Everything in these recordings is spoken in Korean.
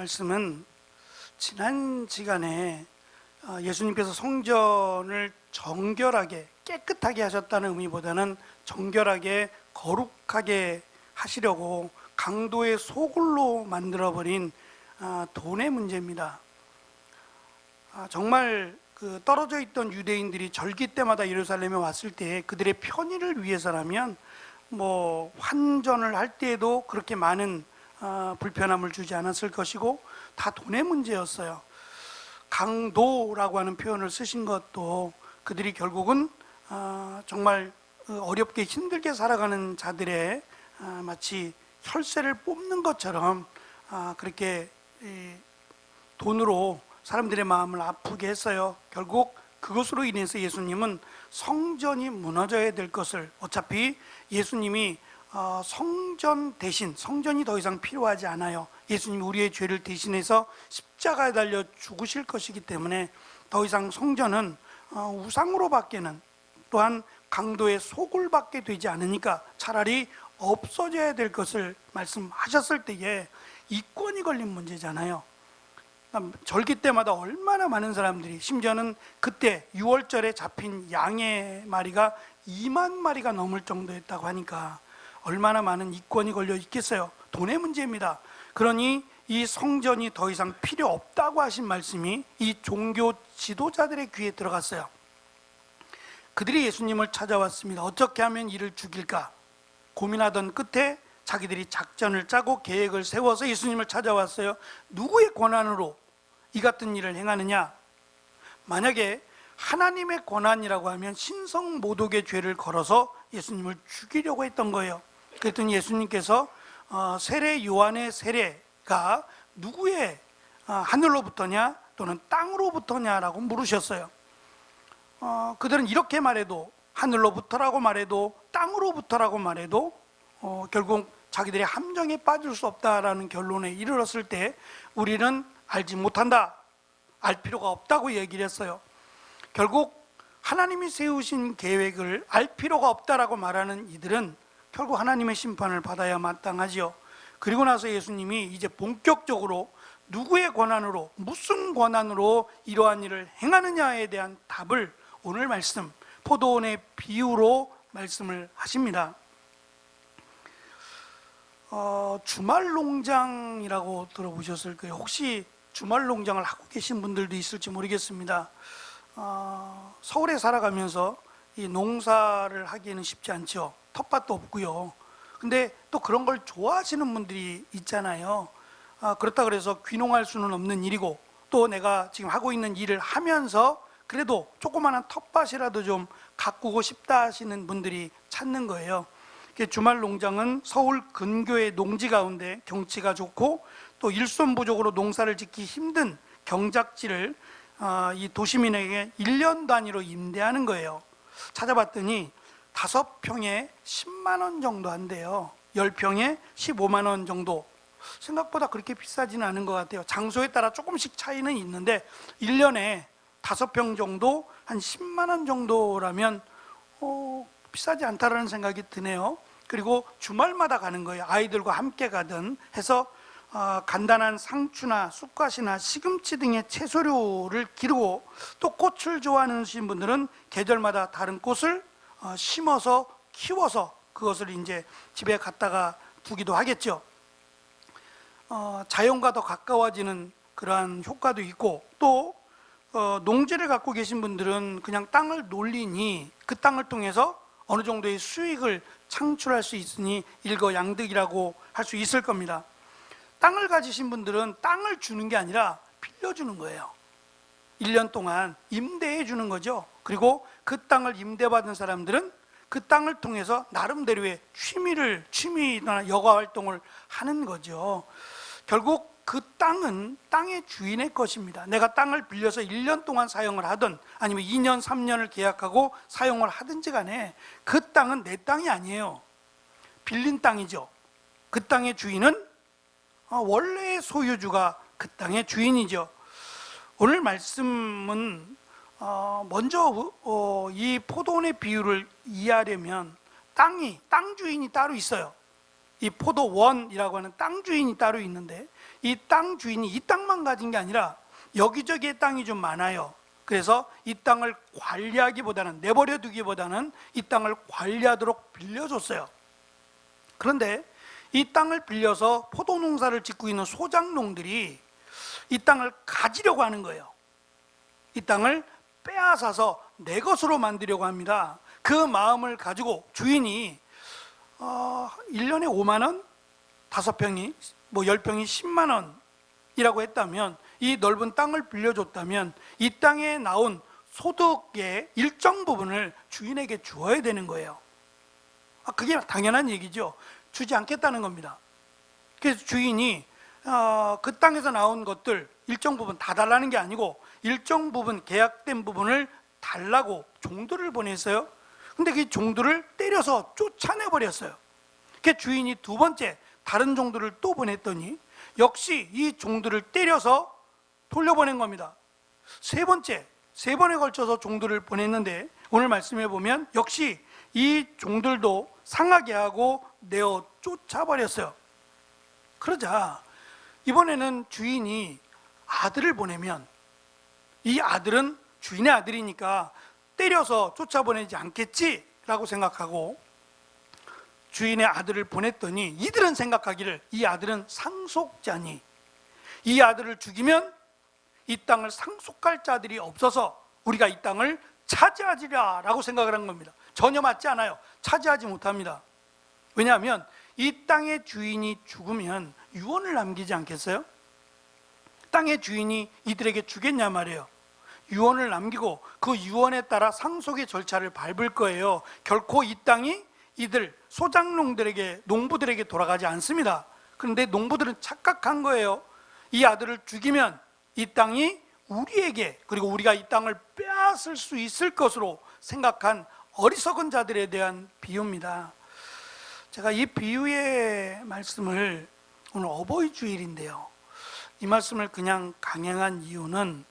말씀은 지난 시간에 예수님께서 성전을 정결하게 깨끗하게 하셨다는 의미보다는 정결하게 거룩하게 하시려고 강도의 소굴로 만들어버린 돈의 문제입니다. 정말 그 떨어져 있던 유대인들이 절기 때마다 예루살렘에 왔을 때 그들의 편의를 위해서라면 환전을 할 때에도 그렇게 많은 불편함을 주지 않았을 것이고 다 돈의 문제였어요. 강도라고 하는 표현을 쓰신 것도 그들이 결국은 정말 어렵게 힘들게 살아가는 자들의 마치 혈세를 뽑는 것처럼 그렇게 돈으로 사람들의 마음을 아프게 했어요. 결국 그것으로 인해서 예수님은 성전이 무너져야 될 것을, 어차피 예수님이 성전 대신, 성전이 더 이상 필요하지 않아요. 예수님이 우리의 죄를 대신해서 십자가에 달려 죽으실 것이기 때문에 더 이상 성전은 우상으로 밖에는, 또한 강도의 소굴밖에 되지 않으니까 차라리 없어져야 될 것을 말씀하셨을 때에 이권이 걸린 문제잖아요. 절기 때마다 얼마나 많은 사람들이, 심지어는 그때 6월절에 잡힌 양의 마리가 2만 마리가 넘을 정도였다고 하니까 얼마나 많은 이권이 걸려 있겠어요. 돈의 문제입니다. 그러니 이 성전이 더 이상 필요 없다고 하신 말씀이 이 종교 지도자들의 귀에 들어갔어요. 그들이 예수님을 찾아왔습니다. 어떻게 하면 이를 죽일까 고민하던 끝에 자기들이 작전을 짜고 계획을 세워서 예수님을 찾아왔어요. 누구의 권한으로 이 같은 일을 행하느냐? 만약에 하나님의 권한이라고 하면 신성모독의 죄를 걸어서 예수님을 죽이려고 했던 거예요. 그랬더니 예수님께서 세례 요한의 세례가 누구의 하늘로부터냐 또는 땅으로부터냐라고 물으셨어요. 그들은 이렇게 말해도, 하늘로부터라고 말해도 땅으로부터라고 말해도 결국 자기들의 함정에 빠질 수 없다라는 결론에 이르렀을 때 우리는 알지 못한다, 알 필요가 없다고 얘기를 했어요. 결국 하나님이 세우신 계획을 알 필요가 없다라고 말하는 이들은 결국 하나님의 심판을 받아야 마땅하지요. 그리고 나서 예수님이 이제 본격적으로 누구의 권한으로, 무슨 권한으로 이러한 일을 행하느냐에 대한 답을 오늘 말씀, 포도원의 비유로 말씀을 하십니다. 주말농장이라고 들어보셨을 거예요. 혹시 주말농장을 하고 계신 분들도 있을지 모르겠습니다. 서울에 살아가면서 이 농사를 하기에는 쉽지 않죠. 텃밭도 없고요. 근데 또 그런 걸 좋아하시는 분들이 있잖아요. 그렇다 그래서 귀농할 수는 없는 일이고, 또 내가 지금 하고 있는 일을 하면서 그래도 조그마한 텃밭이라도 좀 가꾸고 싶다 하시는 분들이 찾는 거예요. 주말 농장은 서울 근교의 농지 가운데 경치가 좋고 또 일손 부족으로 농사를 짓기 힘든 경작지를 이 도시민에게 1년 단위로 임대하는 거예요. 찾아봤더니 5평에 10만 원 정도 한대요. 10평에 15만 원 정도. 생각보다 그렇게 비싸지는 않은 것 같아요. 장소에 따라 조금씩 차이는 있는데 1년에 5평 정도 한 10만 원 정도라면 비싸지 않다라는 생각이 드네요. 그리고 주말마다 가는 거예요. 아이들과 함께 가든 해서 간단한 상추나 쑥갓이나 시금치 등의 채소류를 기르고, 또 꽃을 좋아하시는 분들은 계절마다 다른 꽃을 심어서 키워서 그것을 이제 집에 갖다가 두기도 하겠죠. 자연과 더 가까워지는 그러한 효과도 있고, 또 농지를 갖고 계신 분들은 그냥 땅을 놀리니 그 땅을 통해서 어느 정도의 수익을 창출할 수 있으니 일거양득이라고 할 수 있을 겁니다. 땅을 가지신 분들은 땅을 주는 게 아니라 빌려주는 거예요. 1년 동안 임대해 주는 거죠. 그리고 그 땅을 임대받은 사람들은 그 땅을 통해서 나름대로의 취미나 여가 활동을 하는 거죠. 결국 그 땅은 땅의 주인의 것입니다. 내가 땅을 빌려서 1년 동안 사용을 하든 아니면 2년, 3년을 계약하고 사용을 하든지 간에 그 땅은 내 땅이 아니에요. 빌린 땅이죠. 그 땅의 주인은 원래의 소유주가 그 땅의 주인이죠. 오늘 말씀은 먼저 이 포도원의 비유를 이해하려면 땅 주인이 따로 있어요. 이 포도원이라고 하는 땅 주인이 따로 있는데, 이 땅 주인이 이 땅만 가진 게 아니라 여기저기에 땅이 좀 많아요. 그래서 이 땅을 관리하기보다는, 내버려 두기보다는 이 땅을 관리하도록 빌려줬어요. 그런데 이 땅을 빌려서 포도 농사를 짓고 있는 소작농들이 이 땅을 가지려고 하는 거예요. 이 땅을 빼앗아서 내 것으로 만들려고 합니다. 그 마음을 가지고 주인이 1년에 5만 원, 5평이 10평이 10만 원이라고 했다면, 이 넓은 땅을 빌려줬다면 이 땅에 나온 소득의 일정 부분을 주인에게 주어야 되는 거예요. 그게 당연한 얘기죠. 주지 않겠다는 겁니다. 그래서 주인이 그 땅에서 나온 것들 일정 부분 다 달라는 게 아니고 일정 부분, 계약된 부분을 달라고 종들을 보냈어요. 근데 그 종들을 때려서 쫓아내버렸어요. 그 주인이 두 번째 다른 종들을 또 보냈더니 역시 이 종들을 때려서 돌려보낸 겁니다. 세 번에 걸쳐서 종들을 보냈는데 오늘 말씀해 보면 역시 이 종들도 상하게 하고 내어 쫓아버렸어요. 그러자 이번에는 주인이 아들을 보내면 이 아들은 주인의 아들이니까 때려서 쫓아보내지 않겠지라고 생각하고 주인의 아들을 보냈더니 이들은 생각하기를 이 아들은 상속자니 이 아들을 죽이면 이 땅을 상속할 자들이 없어서 우리가 이 땅을 차지하리라 라고 생각을 한 겁니다. 전혀 맞지 않아요. 차지하지 못합니다. 왜냐하면 이 땅의 주인이 죽으면 유언을 남기지 않겠어요? 땅의 주인이 이들에게 주겠냐 말이에요. 유언을 남기고 그 유언에 따라 상속의 절차를 밟을 거예요. 결코 이 땅이 이들 소작농들에게, 농부들에게 돌아가지 않습니다. 그런데 농부들은 착각한 거예요. 이 아들을 죽이면 이 땅이 우리에게, 그리고 우리가 이 땅을 빼앗을 수 있을 것으로 생각한 어리석은 자들에 대한 비유입니다. 제가 이 비유의 말씀을, 오늘 어버이 주일인데요, 이 말씀을 그냥 강행한 이유는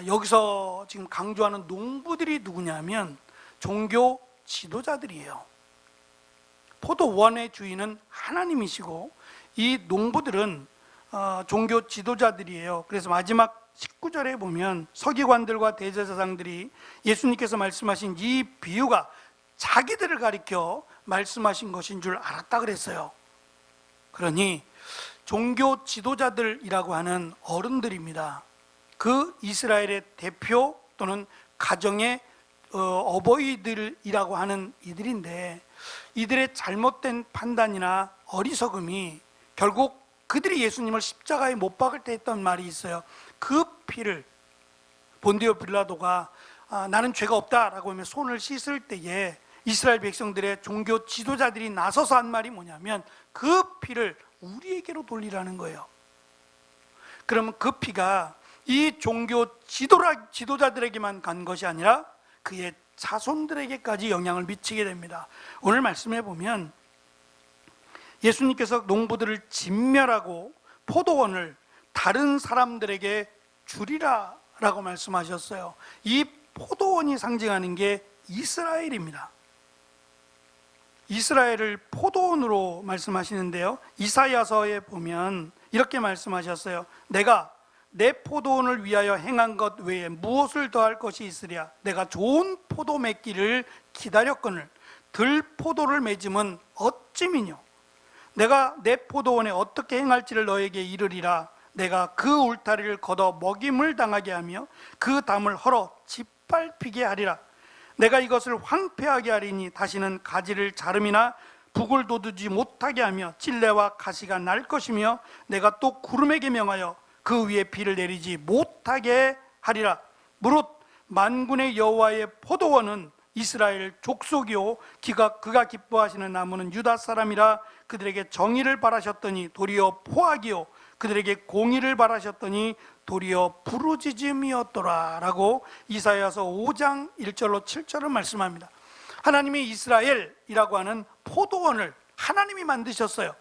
여기서 지금 강조하는 농부들이 누구냐면 종교 지도자들이에요. 포도원의 주인은 하나님이시고 이 농부들은 종교 지도자들이에요. 그래서 마지막 19절에 보면 서기관들과 대제사장들이 예수님께서 말씀하신 이 비유가 자기들을 가리켜 말씀하신 것인 줄 알았다 그랬어요. 그러니 종교 지도자들이라고 하는 어른들입니다. 그 이스라엘의 대표 또는 가정의 어버이들이라고 하는 이들인데, 이들의 잘못된 판단이나 어리석음이 결국 그들이 예수님을 십자가에 못 박을 때 했던 말이 있어요. 그 피를, 본디오 빌라도가 나는 죄가 없다라고 하며 손을 씻을 때에 이스라엘 백성들의 종교 지도자들이 나서서 한 말이 뭐냐면 그 피를 우리에게로 돌리라는 거예요. 그러면 그 피가 이 종교 지도자들에게만 간 것이 아니라 그의 자손들에게까지 영향을 미치게 됩니다. 오늘 말씀해 보면 예수님께서 농부들을 진멸하고 포도원을 다른 사람들에게 주리라 라고 말씀하셨어요. 이 포도원이 상징하는 게 이스라엘입니다. 이스라엘을 포도원으로 말씀하시는데요, 이사야서에 보면 이렇게 말씀하셨어요. 내가 내 포도원을 위하여 행한 것 외에 무엇을 더할 것이 있으랴. 내가 좋은 포도 맺기를 기다렸거늘 들포도를 맺음은 어찌미뇨. 내가 내 포도원에 어떻게 행할지를 너에게 이르리라. 내가 그 울타리를 걷어 먹임을 당하게 하며 그 담을 헐어 짓밟히게 하리라. 내가 이것을 황폐하게 하리니 다시는 가지를 자름이나 북을 돋우지 못하게 하며 찔레와 가시가 날 것이며 내가 또 구름에게 명하여 그 위에 비를 내리지 못하게 하리라. 무릇 만군의 여호와의 포도원은 이스라엘 족속이요 그가 기뻐하시는 나무는 유다 사람이라. 그들에게 정의를 바라셨더니 도리어 포악이요 그들에게 공의를 바라셨더니 도리어 부르짖음이었더라 라고 이사야서 5장 1절로 7절을 말씀합니다. 하나님이 이스라엘이라고 하는 포도원을 하나님이 만드셨어요.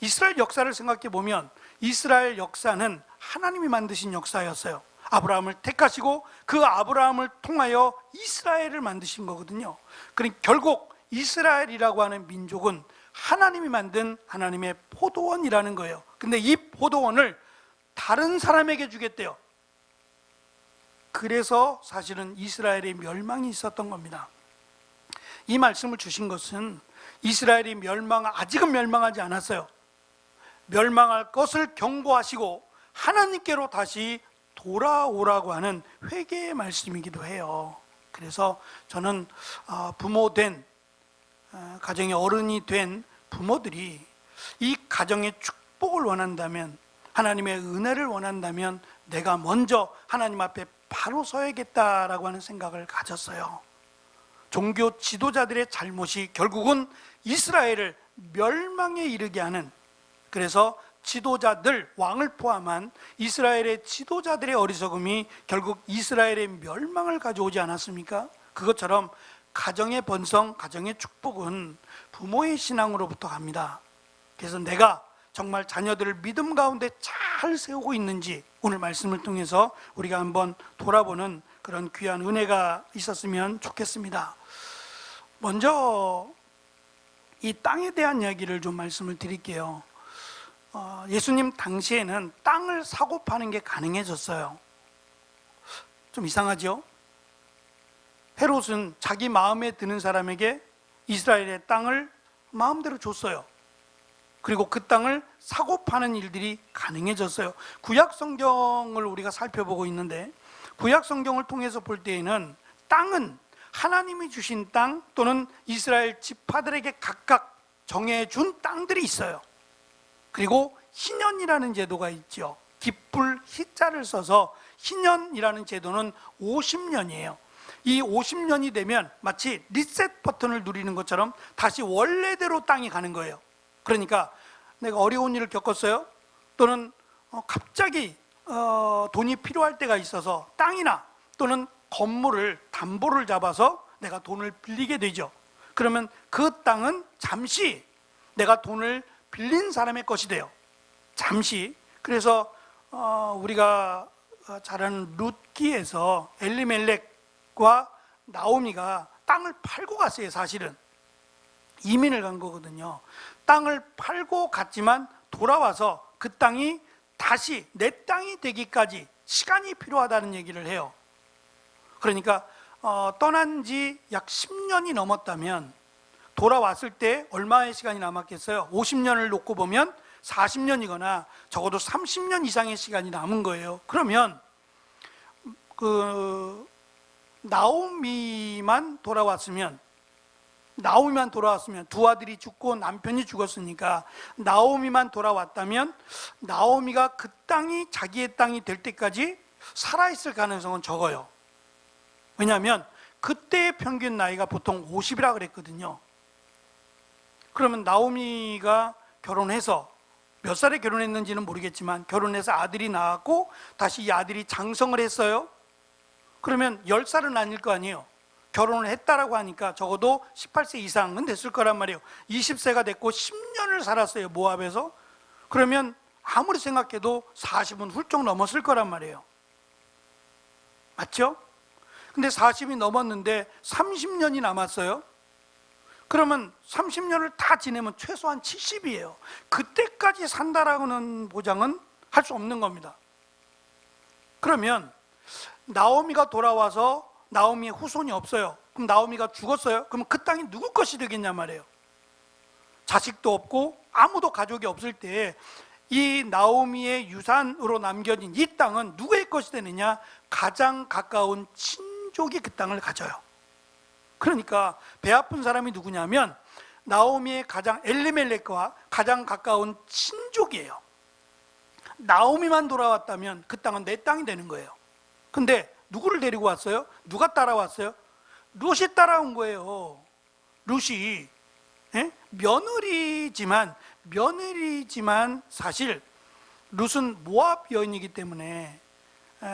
이스라엘 역사를 생각해 보면 이스라엘 역사는 하나님이 만드신 역사였어요. 아브라함을 택하시고 그 아브라함을 통하여 이스라엘을 만드신 거거든요. 그러니까 결국 이스라엘이라고 하는 민족은 하나님이 만든 하나님의 포도원이라는 거예요. 근데 이 포도원을 다른 사람에게 주겠대요. 그래서 사실은 이스라엘의 멸망이 있었던 겁니다. 이 말씀을 주신 것은 이스라엘이 아직은 멸망하지 않았어요. 멸망할 것을 경고하시고 하나님께로 다시 돌아오라고 하는 회개의 말씀이기도 해요. 그래서 저는 부모된 가정의 어른이 된 부모들이 이 가정의 축복을 원한다면, 하나님의 은혜를 원한다면 내가 먼저 하나님 앞에 바로 서야겠다라고 하는 생각을 가졌어요. 종교 지도자들의 잘못이 결국은 이스라엘을 멸망에 이르게 하는, 그래서 지도자들, 왕을 포함한 이스라엘의 지도자들의 어리석음이 결국 이스라엘의 멸망을 가져오지 않았습니까? 그것처럼 가정의 번성, 가정의 축복은 부모의 신앙으로부터 갑니다. 그래서 내가 정말 자녀들을 믿음 가운데 잘 세우고 있는지 오늘 말씀을 통해서 우리가 한번 돌아보는 그런 귀한 은혜가 있었으면 좋겠습니다. 먼저 이 땅에 대한 이야기를 좀 말씀을 드릴게요. 예수님 당시에는 땅을 사고 파는 게 가능해졌어요. 좀 이상하죠? 헤롯은 자기 마음에 드는 사람에게 이스라엘의 땅을 마음대로 줬어요. 그리고 그 땅을 사고 파는 일들이 가능해졌어요. 구약 성경을 우리가 살펴보고 있는데, 구약 성경을 통해서 볼 때에는 땅은 하나님이 주신 땅 또는 이스라엘 지파들에게 각각 정해준 땅들이 있어요. 그리고 희년이라는 제도가 있죠. 기쁠 희자를 써서 희년이라는 제도는 50년이에요. 이 50년이 되면 마치 리셋 버튼을 누리는 것처럼 다시 원래대로 땅이 가는 거예요. 그러니까 내가 어려운 일을 겪었어요, 또는 갑자기 돈이 필요할 때가 있어서 땅이나 또는 건물을 담보를 잡아서 내가 돈을 빌리게 되죠. 그러면 그 땅은 잠시 내가 돈을 빌린 사람의 것이 돼요. 잠시. 그래서 우리가 잘 아는 룻기에서 엘리멜렉과 나오미가 땅을 팔고 갔어요. 사실은 이민을 간 거거든요. 땅을 팔고 갔지만 돌아와서 그 땅이 다시 내 땅이 되기까지 시간이 필요하다는 얘기를 해요. 그러니까 떠난 지 약 10년이 넘었다면 돌아왔을 때 얼마의 시간이 남았겠어요? 50년을 놓고 보면 40년이거나 적어도 30년 이상의 시간이 남은 거예요. 그러면 나오미만 돌아왔으면 두 아들이 죽고 남편이 죽었으니까 나오미만 돌아왔다면 나오미가 그 땅이 자기의 땅이 될 때까지 살아있을 가능성은 적어요. 왜냐하면 그때의 평균 나이가 보통 50이라 그랬거든요. 그러면 나오미가 결혼해서 몇 살에 결혼했는지는 모르겠지만 결혼해서 아들이 나왔고 다시 이 아들이 장성을 했어요. 그러면 10살은 아닐 거 아니에요. 결혼을 했다라고 하니까 적어도 18세 이상은 됐을 거란 말이에요. 20세가 됐고 10년을 살았어요, 모압에서. 그러면 아무리 생각해도 40은 훌쩍 넘었을 거란 말이에요. 맞죠? 근데 40이 넘었는데 30년이 남았어요. 그러면 30년을 다 지내면 최소한 70이에요. 그때까지 산다라는 보장은 할 수 없는 겁니다. 그러면 나오미가 돌아와서 나오미의 후손이 없어요. 그럼 나오미가 죽었어요. 그럼 그 땅이 누구 것이 되겠냐 말이에요. 자식도 없고 아무도 가족이 없을 때 이 나오미의 유산으로 남겨진 이 땅은 누구의 것이 되느냐? 가장 가까운 친족이 그 땅을 가져요. 그러니까 배 아픈 사람이 누구냐면 나오미의 가장 엘리멜렉과 가장 가까운 친족이에요. 나오미만 돌아왔다면 그 땅은 내 땅이 되는 거예요. 근데 누구를 데리고 왔어요? 누가 따라왔어요? 룻이 따라온 거예요. 룻이 며느리지만 사실 룻은 모압 여인이기 때문에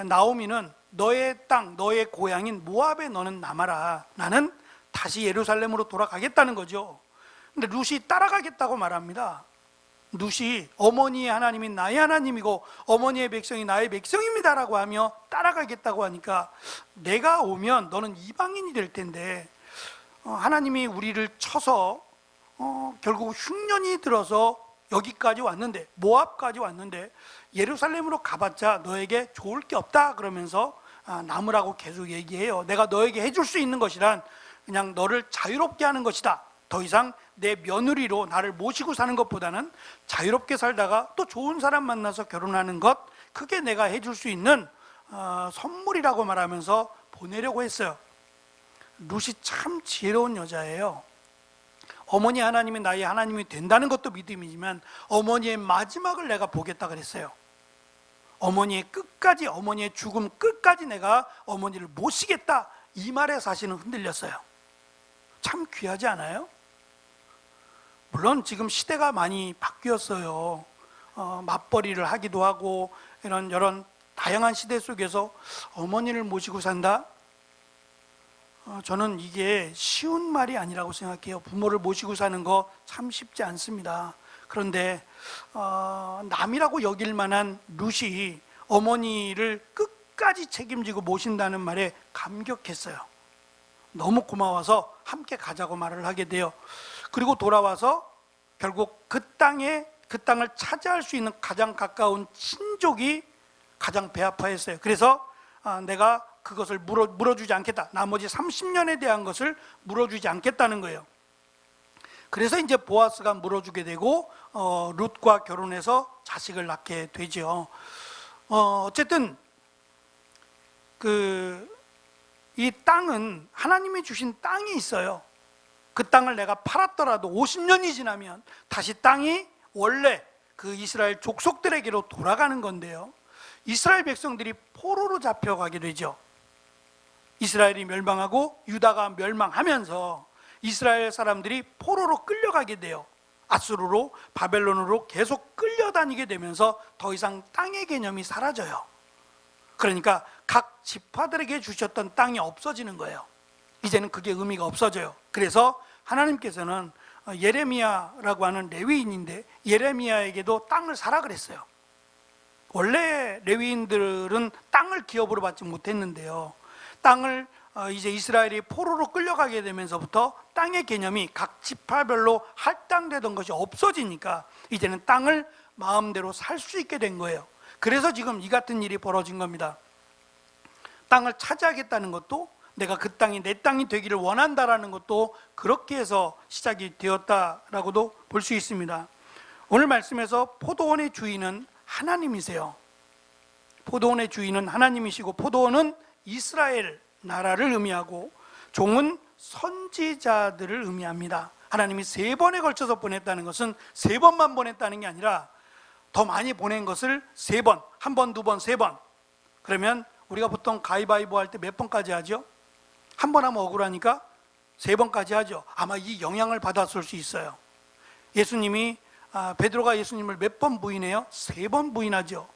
나오미는 너의 땅, 너의 고향인 모압에 너는 남아라. 나는 다시 예루살렘으로 돌아가겠다는 거죠. 근데 룻이 따라가겠다고 말합니다. 룻이 어머니의 하나님이 나의 하나님이고 어머니의 백성이 나의 백성입니다라고 하며 따라가겠다고 하니까 내가 오면 너는 이방인이 될 텐데 하나님이 우리를 쳐서 결국 흉년이 들어서 여기까지 왔는데, 모압까지 왔는데 예루살렘으로 가봤자 너에게 좋을 게 없다 그러면서 남으라고 계속 얘기해요. 내가 너에게 해줄 수 있는 것이란 그냥 너를 자유롭게 하는 것이다. 더 이상 내 며느리로 나를 모시고 사는 것보다는 자유롭게 살다가 또 좋은 사람 만나서 결혼하는 것, 그게 내가 해줄 수 있는 선물이라고 말하면서 보내려고 했어요. 룻이 참 지혜로운 여자예요. 어머니 하나님이 나의 하나님이 된다는 것도 믿음이지만 어머니의 마지막을 내가 보겠다 그랬어요. 어머니의 끝까지, 어머니의 죽음 끝까지 내가 어머니를 모시겠다, 이 말에 사실은 흔들렸어요. 참 귀하지 않아요? 물론 지금 시대가 많이 바뀌었어요. 맞벌이를 하기도 하고 이런 다양한 시대 속에서 어머니를 모시고 산다? 저는 이게 쉬운 말이 아니라고 생각해요. 부모를 모시고 사는 거 참 쉽지 않습니다. 그런데 남이라고 여길 만한 룻이 어머니를 끝까지 책임지고 모신다는 말에 감격했어요. 너무 고마워서 함께 가자고 말을 하게 돼요. 그리고 돌아와서 결국 그 땅을 차지할 수 있는 가장 가까운 친족이 가장 배 아파했어요. 그래서 내가 그것을 물어주지 않겠다, 나머지 30년에 대한 것을 물어주지 않겠다는 거예요. 그래서 이제 보아스가 물어주게 되고 룻과 결혼해서 자식을 낳게 되죠. 어쨌든 이 땅은 하나님이 주신 땅이 있어요. 그 땅을 내가 팔았더라도 50년이 지나면 다시 땅이 원래 그 이스라엘 족속들에게로 돌아가는 건데요, 이스라엘 백성들이 포로로 잡혀가게 되죠. 이스라엘이 멸망하고 유다가 멸망하면서 이스라엘 사람들이 포로로 끌려가게 돼요. 아수르로, 바벨론으로 계속 끌려다니게 되면서 더 이상 땅의 개념이 사라져요. 그러니까 각 지파들에게 주셨던 땅이 없어지는 거예요. 이제는 그게 의미가 없어져요. 그래서 하나님께서는 예레미야라고 하는 레위인인데 예레미야에게도 땅을 사라 그랬어요. 원래 레위인들은 땅을 기업으로 받지 못했는데요, 땅을 이제 이스라엘이 포로로 끌려가게 되면서부터 땅의 개념이 각 지파별로 할당되던 것이 없어지니까 이제는 땅을 마음대로 살 수 있게 된 거예요. 그래서 지금 이 같은 일이 벌어진 겁니다. 땅을 차지하겠다는 것도, 내가 그 땅이 내 땅이 되기를 원한다라는 것도 그렇게 해서 시작이 되었다라고도 볼 수 있습니다. 오늘 말씀에서 포도원의 주인은 하나님이세요. 포도원의 주인은 하나님이시고 포도원은 이스라엘 나라를 의미하고 종은 선지자들을 의미합니다. 하나님이 3번에 걸쳐서 보냈다는 것은 3번만 보냈다는 게 아니라 더 많이 보낸 것을 3번, 1번, 2번, 3번. 그러면 우리가 보통 가위바위보 할 때 몇 번까지 하죠? 1번 하면 억울하니까 3번까지 하죠. 아마 이 영향을 받았을 수 있어요. 예수님이 베드로가 예수님을 몇 번 부인해요? 3번 부인하죠.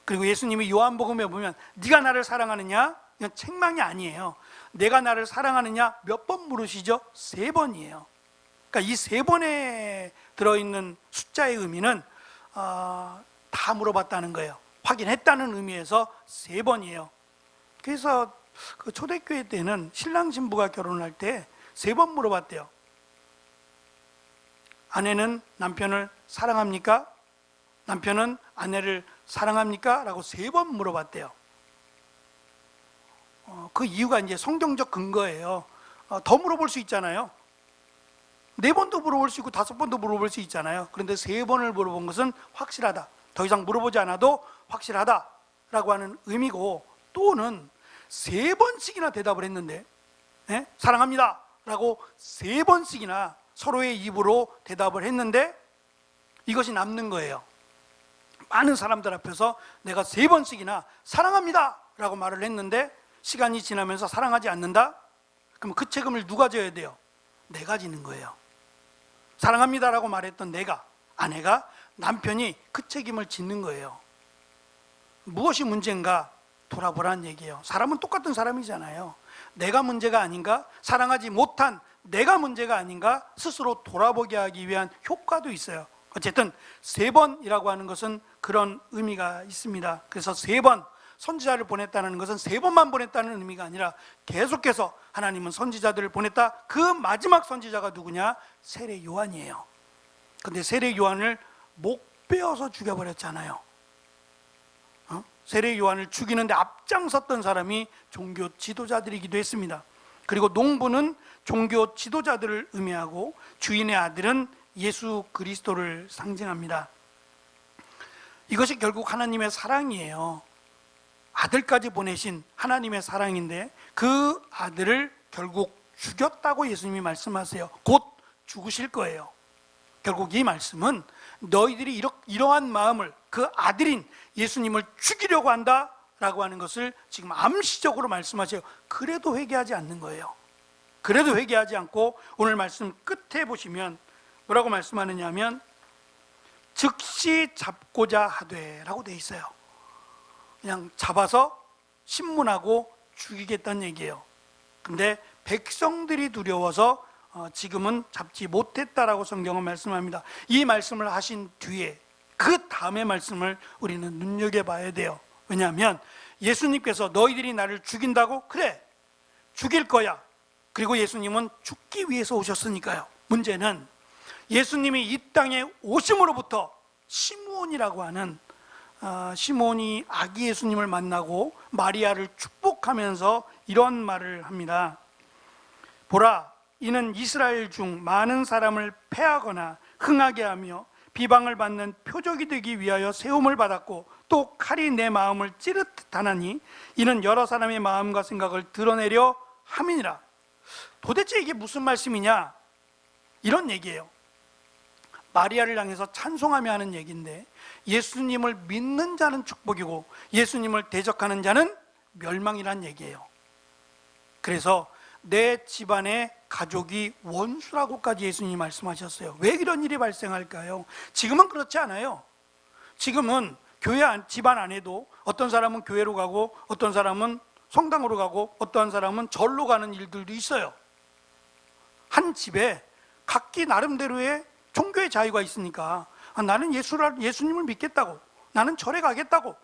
그리고 예수님이 요한복음에 보면 네가 나를 사랑하느냐? 이건 책망이 아니에요. 내가 나를 사랑하느냐? 몇 번 물으시죠? 3번이에요. 그러니까 이 3번에 들어있는 숫자의 의미는 다 물어봤다는 거예요. 확인했다는 의미에서 3번이에요. 그래서 그 초대교회 때는 신랑 신부가 결혼할 때 3번 물어봤대요. 아내는 남편을 사랑합니까? 남편은 아내를 사랑합니까? 라고 3번 물어봤대요. 그 이유가 이제 성경적 근거예요. 더 물어볼 수 있잖아요. 4번도 물어볼 수 있고 5번도 물어볼 수 있잖아요. 그런데 3번을 물어본 것은 확실하다, 더 이상 물어보지 않아도 확실하다라고 하는 의미고, 또는 3번씩이나 대답을 했는데 사랑합니다 라고 3번씩이나 서로의 입으로 대답을 했는데 이것이 남는 거예요. 많은 사람들 앞에서 내가 3번씩이나 사랑합니다 라고 말을 했는데 시간이 지나면서 사랑하지 않는다? 그럼 그 책임을 누가 져야 돼요? 내가 지는 거예요. 사랑합니다 라고 말했던 내가, 아내가, 남편이 그 책임을 짓는 거예요. 무엇이 문제인가 돌아보라는 얘기예요. 사람은 똑같은 사람이잖아요. 내가 문제가 아닌가? 사랑하지 못한 내가 문제가 아닌가? 스스로 돌아보게 하기 위한 효과도 있어요. 어쨌든 3번이라고 하는 것은 그런 의미가 있습니다. 그래서 3번 선지자를 보냈다는 것은 3번만 보냈다는 의미가 아니라 계속해서 하나님은 선지자들을 보냈다. 그 마지막 선지자가 누구냐? 세례 요한이에요. 근데 세례 요한을 목 베어서 죽여버렸잖아요. 세례 요한을 죽이는데 앞장섰던 사람이 종교 지도자들이기도 했습니다. 그리고 농부는 종교 지도자들을 의미하고 주인의 아들은 예수 그리스도를 상징합니다. 이것이 결국 하나님의 사랑이에요. 아들까지 보내신 하나님의 사랑인데 그 아들을 결국 죽였다고 예수님이 말씀하세요. 곧 죽으실 거예요. 결국 이 말씀은 너희들이 이러한 마음을 그 아들인 예수님을 죽이려고 한다라고 하는 것을 지금 암시적으로 말씀하세요. 그래도 회개하지 않는 거예요. 그래도 회개하지 않고 오늘 말씀 끝에 보시면 뭐라고 말씀하느냐 하면 즉시 잡고자 하되라고 돼 있어요. 그냥 잡아서 신문하고 죽이겠다는 얘기예요. 근데 백성들이 두려워서 지금은 잡지 못했다라고 성경은 말씀합니다. 이 말씀을 하신 뒤에 그 다음의 말씀을 우리는 눈여겨봐야 돼요. 왜냐하면 예수님께서 너희들이 나를 죽인다고? 그래, 죽일 거야. 그리고 예수님은 죽기 위해서 오셨으니까요. 문제는 예수님이 이 땅에 오심으로부터 시므온이라고 하는 시므온이 아기 예수님을 만나고 마리아를 축복하면서 이런 말을 합니다. 보라, 이는 이스라엘 중 많은 사람을 패하거나 흥하게 하며 비방을 받는 표적이 되기 위하여 세움을 받았고 또 칼이 내 마음을 찌릿하나니 이는 여러 사람의 마음과 생각을 드러내려 함이니라. 도대체 이게 무슨 말씀이냐? 이런 얘기예요. 마리아를 향해서 찬송하며 하는 얘기인데 예수님을 믿는 자는 축복이고 예수님을 대적하는 자는 멸망이란 얘기예요. 그래서 내 집안의 가족이 원수라고까지 예수님이 말씀하셨어요. 왜 이런 일이 발생할까요? 지금은 그렇지 않아요. 지금은 교회 집안 안에도 어떤 사람은 교회로 가고 어떤 사람은 성당으로 가고 어떤 사람은 절로 가는 일들도 있어요. 한 집에 각기 나름대로의 종교의 자유가 있으니까 나는 예수님을 믿겠다고, 나는 절에 가겠다고,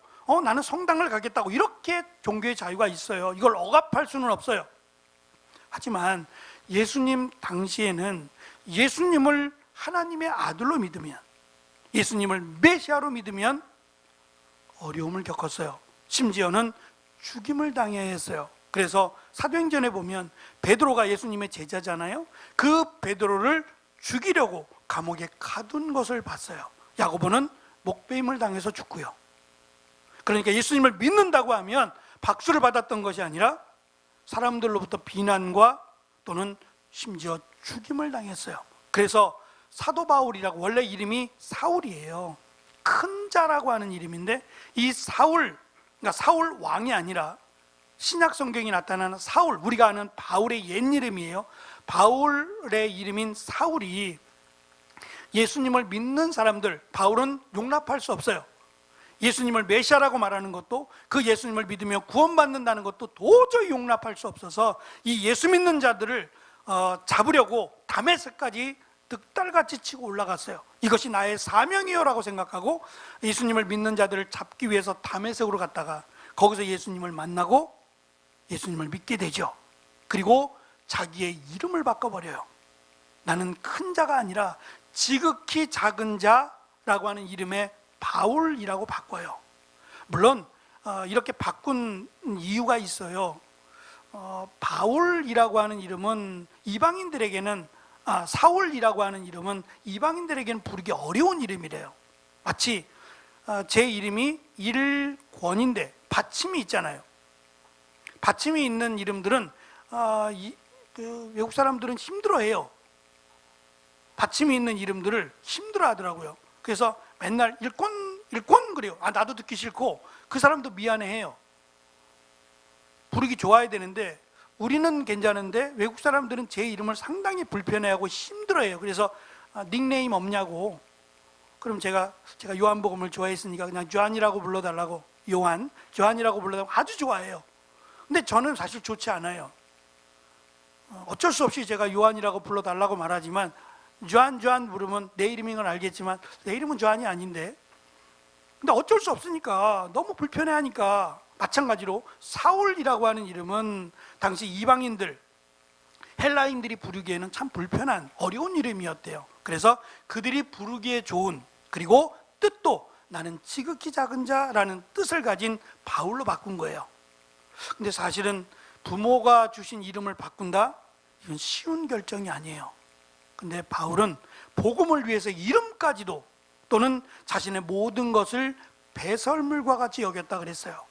나는 성당을 가겠다고, 이렇게 종교의 자유가 있어요. 이걸 억압할 수는 없어요. 하지만 예수님 당시에는 예수님을 하나님의 아들로 믿으면, 예수님을 메시아로 믿으면 어려움을 겪었어요. 심지어는 죽임을 당해야 했어요. 그래서 사도행전에 보면 베드로가 예수님의 제자잖아요. 그 베드로를 죽이려고 감옥에 가둔 것을 봤어요. 야고보는 목베임을 당해서 죽고요. 그러니까 예수님을 믿는다고 하면 박수를 받았던 것이 아니라 사람들로부터 비난과 또는 심지어 죽임을 당했어요. 그래서 사도 바울이라고, 원래 이름이 사울이에요. 큰 자라고 하는 이름인데 이 사울, 그러니까 사울 왕이 아니라 신약 성경이 나타나는 사울, 우리가 아는 바울의 옛 이름이에요. 바울의 이름인 사울이 예수님을 믿는 사람들, 바울은 용납할 수 없어요. 예수님을 메시아라고 말하는 것도, 그 예수님을 믿으며 구원받는다는 것도 도저히 용납할 수 없어서 이 예수 믿는 자들을 잡으려고 다메섹까지 득달같이 치고 올라갔어요. 이것이 나의 사명이요라고 생각하고 예수님을 믿는 자들을 잡기 위해서 다메섹으로 갔다가 거기서 예수님을 만나고 예수님을 믿게 되죠. 그리고 자기의 이름을 바꿔버려요. 나는 큰 자가 아니라 지극히 작은 자라고 하는 이름의 바울이라고 바꿔요. 물론 이렇게 바꾼 이유가 있어요. 바울이라고 하는 이름은 이방인들에게는, 사울이라고 하는 이름은 이방인들에게는 부르기 어려운 이름이래요. 마치 제 이름이 일권인데 받침이 있잖아요. 받침이 있는 이름들은 외국 사람들은 힘들어해요. 받침이 있는 이름들을 힘들어하더라고요. 그래서 맨날 일권 그래요. 나도 듣기 싫고 그 사람도 미안해해요. 부르기 좋아야 되는데 우리는 괜찮은데 외국 사람들은 제 이름을 상당히 불편해하고 힘들어해요. 그래서 닉네임 없냐고. 그럼 제가 요한복음을 좋아했으니까 그냥 조한이라고 불러달라고, 조한이라고 불러달라고 아주 좋아해요. 근데 저는 사실 좋지 않아요. 어쩔 수 없이 제가 요한이라고 불러달라고 말하지만 조한 부르면 내 이름인 건 알겠지만 내 이름은 조한이 아닌데, 근데 어쩔 수 없으니까 너무 불편해하니까. 마찬가지로 사울이라고 하는 이름은 당시 이방인들, 헬라인들이 부르기에는 참 불편한 어려운 이름이었대요. 그래서 그들이 부르기에 좋은 그리고 뜻도 나는 지극히 작은 자라는 뜻을 가진 바울로 바꾼 거예요. 근데 사실은 부모가 주신 이름을 바꾼다? 이건 쉬운 결정이 아니에요. 근데 바울은 복음을 위해서 이름까지도 또는 자신의 모든 것을 배설물과 같이 여겼다 그랬어요.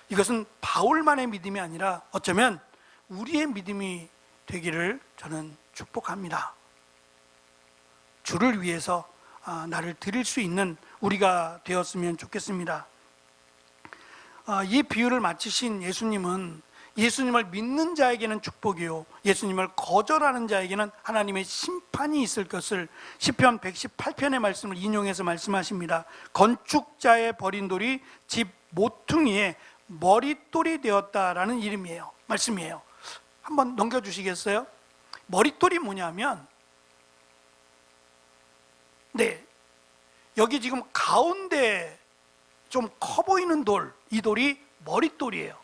이것은 바울만의 믿음이 아니라 어쩌면 우리의 믿음이 되기를 저는 축복합니다. 주를 위해서 나를 드릴 수 있는 우리가 되었으면 좋겠습니다. 이 비유를 마치신 예수님은 예수님을 믿는 자에게는 축복이요 예수님을 거절하는 자에게는 하나님의 심판이 있을 것을 시편 118편의 말씀을 인용해서 말씀하십니다. 건축자의 버린 돌이 집 모퉁이에 머릿돌이 되었다라는 말씀이에요. 한번 넘겨주시겠어요? 머릿돌이 뭐냐면 여기 지금 가운데 좀 커 보이는 돌, 이 돌이 머릿돌이에요.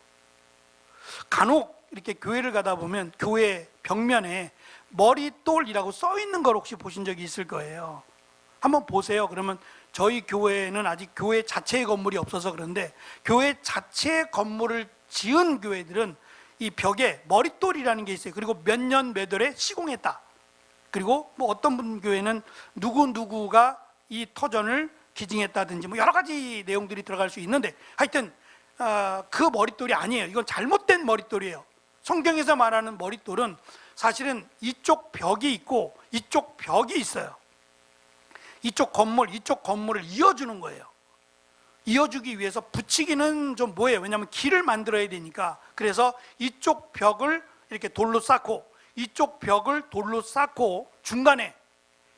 간혹 이렇게 교회를 가다 보면 교회 벽면에 머릿돌이라고 써 있는 걸 혹시 보신 적이 있을 거예요. 한번 보세요. 그러면 저희 교회는 아직 교회 자체의 건물이 없어서 그런데 교회 자체의 건물을 지은 교회들은 이 벽에 머릿돌이라는 게 있어요. 그리고 몇 년 몇 월에 시공했다. 그리고 뭐 어떤 분 교회는 누구가 이 터전을 기증했다든지 뭐 여러 가지 내용들이 들어갈 수 있는데 하여튼 그 머릿돌이 아니에요. 이건 잘못된 머릿돌이에요. 성경에서 말하는 머릿돌은 사실은 이쪽 벽이 있고 이쪽 벽이 있어요. 이쪽 건물을 이어주는 거예요. 이어주기 위해서 붙이기는 좀 뭐예요? 왜냐하면 길을 만들어야 되니까. 그래서 이쪽 벽을 이렇게 돌로 쌓고 이쪽 벽을 돌로 쌓고 중간에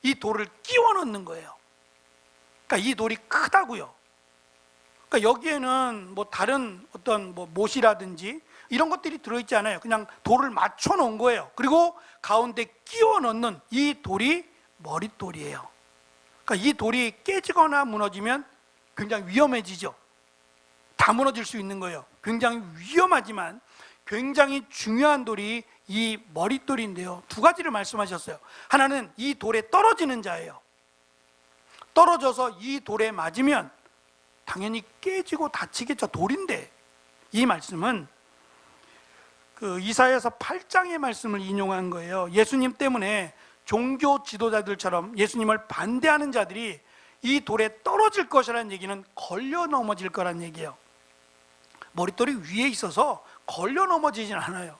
이 돌을 끼워 넣는 거예요. 그러니까 이 돌이 크다고요. 그러니까 여기에는 뭐 다른 어떤 뭐 못이라든지 이런 것들이 들어있지 않아요. 그냥 돌을 맞춰 놓은 거예요. 그리고 가운데 끼워 넣는 이 돌이 머릿돌이에요. 그러니까 이 돌이 깨지거나 무너지면 굉장히 위험해지죠. 다 무너질 수 있는 거예요. 굉장히 위험하지만 굉장히 중요한 돌이 이 머릿돌인데요. 두 가지를 말씀하셨어요. 하나는 이 돌에 떨어지는 자예요. 떨어져서 이 돌에 맞으면 당연히 깨지고 다치겠죠. 돌인데. 이 말씀은 그 이사야서 8장의 말씀을 인용한 거예요. 예수님 때문에 종교 지도자들처럼 예수님을 반대하는 자들이 이 돌에 떨어질 것이라는 얘기는 걸려 넘어질 거란 얘기예요. 머릿돌이 위에 있어서 걸려 넘어지진 않아요.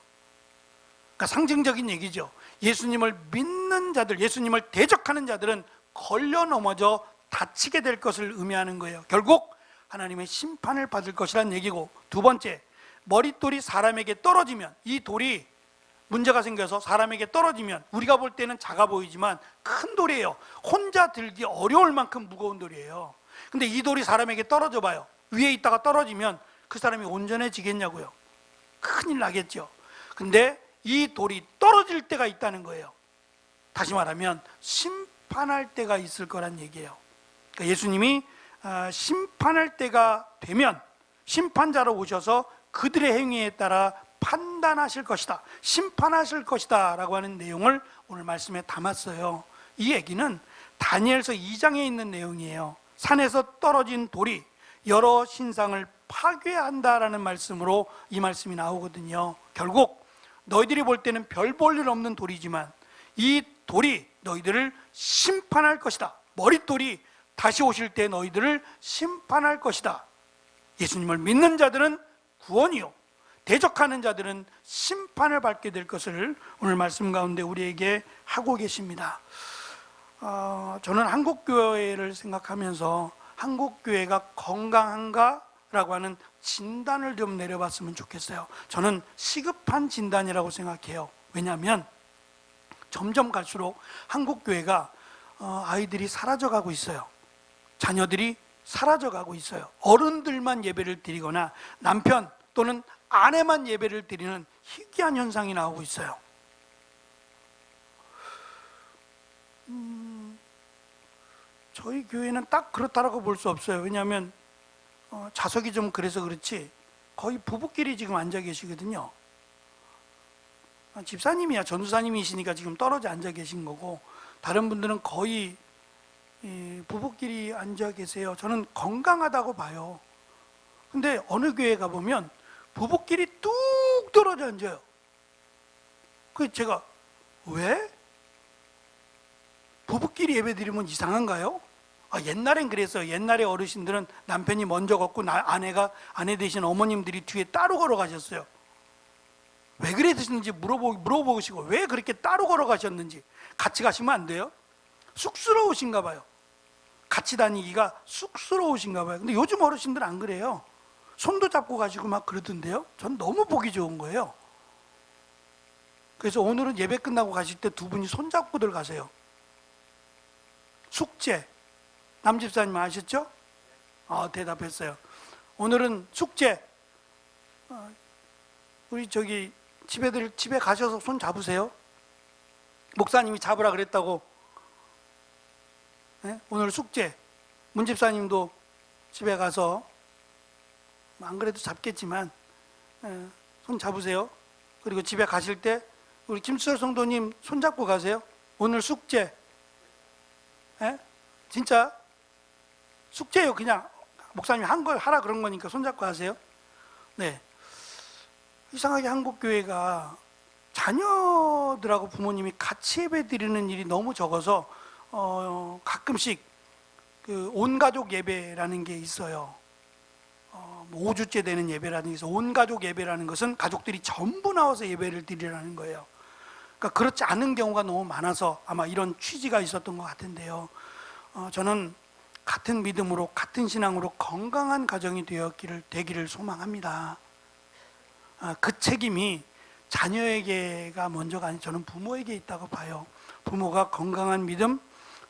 그러니까 상징적인 얘기죠. 예수님을 믿는 자들, 예수님을 대적하는 자들은 걸려 넘어져 다치게 될 것을 의미하는 거예요. 결국 하나님의 심판을 받을 것이라는 얘기고, 두 번째, 머릿돌이 사람에게 떨어지면, 이 돌이 문제가 생겨서 사람에게 떨어지면 우리가 볼 때는 작아 보이지만 큰 돌이에요. 혼자 들기 어려울 만큼 무거운 돌이에요. 근데 이 돌이 사람에게 떨어져 봐요. 위에 있다가 떨어지면 그 사람이 온전해지겠냐고요. 큰일 나겠죠. 근데 이 돌이 떨어질 때가 있다는 거예요. 다시 말하면 심판할 때가 있을 거란 얘기예요. 그러니까 예수님이 심판할 때가 되면 심판자로 오셔서 그들의 행위에 따라 판단하실 것이다, 심판하실 것이다 라고 하는 내용을 오늘 말씀에 담았어요. 이 얘기는 다니엘서 2장에 있는 내용이에요. 산에서 떨어진 돌이 여러 신상을 파괴한다라는 말씀으로 이 말씀이 나오거든요. 결국 너희들이 볼 때는 별 볼 일 없는 돌이지만 이 돌이 너희들을 심판할 것이다. 머릿돌이 다시 오실 때 너희들을 심판할 것이다. 예수님을 믿는 자들은 구원이요, 대적하는 자들은 심판을 받게 될 것을 오늘 말씀 가운데 우리에게 하고 계십니다. 저는 한국교회를 생각하면서 한국교회가 건강한가? 라고 하는 진단을 좀 내려봤으면 좋겠어요. 저는 시급한 진단이라고 생각해요. 왜냐하면 점점 갈수록 한국교회가 아이들이 사라져가고 있어요. 자녀들이 사라져가고 있어요. 어른들만 예배를 드리거나 남편 또는 아내만 예배를 드리는 희귀한 현상이 나오고 있어요. 저희 교회는 딱 그렇다라고 볼 수 없어요. 왜냐하면 자석이 좀 그래서 그렇지 거의 부부끼리 지금 앉아 계시거든요. 집사님이야 전도사님이시니까 지금 떨어져 앉아 계신 거고, 다른 분들은 거의 부부끼리 앉아 계세요. 저는 건강하다고 봐요. 근데 어느 교회 가보면 부부끼리 뚝 떨어져 앉아요. 그래서 제가 왜? 부부끼리 예배 드리면 이상한가요? 옛날엔 그랬어요. 옛날에 어르신들은 남편이 먼저 걷고 아내 대신 어머님들이 뒤에 따로 걸어가셨어요. 왜 그랬는지 물어보시고 왜 그렇게 따로 걸어가셨는지. 같이 가시면 안 돼요? 쑥스러우신가 봐요. 같이 다니기가 쑥스러우신가 봐요. 근데 요즘 어르신들 안 그래요. 손도 잡고 가시고 막 그러던데요. 전 너무 보기 좋은 거예요. 그래서 오늘은 예배 끝나고 가실 때 두 분이 손잡고들 가세요. 숙제. 남집사님 아셨죠? 대답했어요. 오늘은 숙제. 우리 집에 가셔서 손 잡으세요. 목사님이 잡으라 그랬다고. 네? 오늘 숙제. 문집사님도 집에 가서 안 그래도 잡겠지만 손 잡으세요. 그리고 집에 가실 때 우리 김수철 성도님 손잡고 가세요. 오늘 숙제. 네? 진짜 숙제요. 그냥 목사님이 한 걸 하라 그런 거니까 손잡고 하세요. 네. 이상하게 한국 교회가 자녀들하고 부모님이 같이 예배 드리는 일이 너무 적어서 가끔씩 그 온가족 예배라는 게 있어요. 5주째 되는 예배라는 게 있어서 온가족 예배라는 것은 가족들이 전부 나와서 예배를 드리라는 거예요. 그러니까 그렇지 않은 경우가 너무 많아서 아마 이런 취지가 있었던 것 같은데요. 저는 같은 믿음으로 같은 신앙으로 건강한 가정이 되기를 소망합니다. 그 책임이 자녀에게가 먼저가 아니라 저는 부모에게 있다고 봐요. 부모가 건강한 믿음,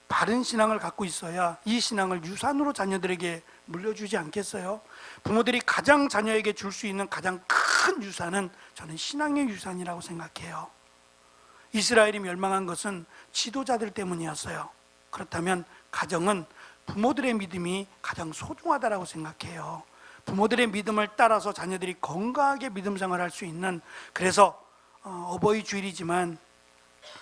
바른 신앙을 갖고 있어야 이 신앙을 유산으로 자녀들에게 물려주지 않겠어요? 부모들이 가장 자녀에게 줄 수 있는 가장 큰 유산은 저는 신앙의 유산이라고 생각해요. 이스라엘이 멸망한 것은 지도자들 때문이었어요. 그렇다면 가정은 부모들의 믿음이 가장 소중하다고 생각해요. 부모들의 믿음을 따라서 자녀들이 건강하게 믿음 생활할 수 있는, 그래서 어버이 주일이지만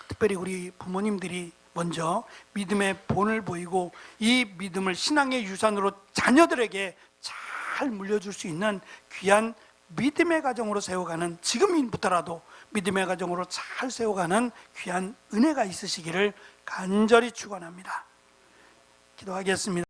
특별히 우리 부모님들이 먼저 믿음의 본을 보이고 이 믿음을 신앙의 유산으로 자녀들에게 잘 물려줄 수 있는 귀한 믿음의 가정으로 세워가는, 지금부터라도 믿음의 가정으로 잘 세워가는 귀한 은혜가 있으시기를 간절히 축원합니다. 기도하겠습니다.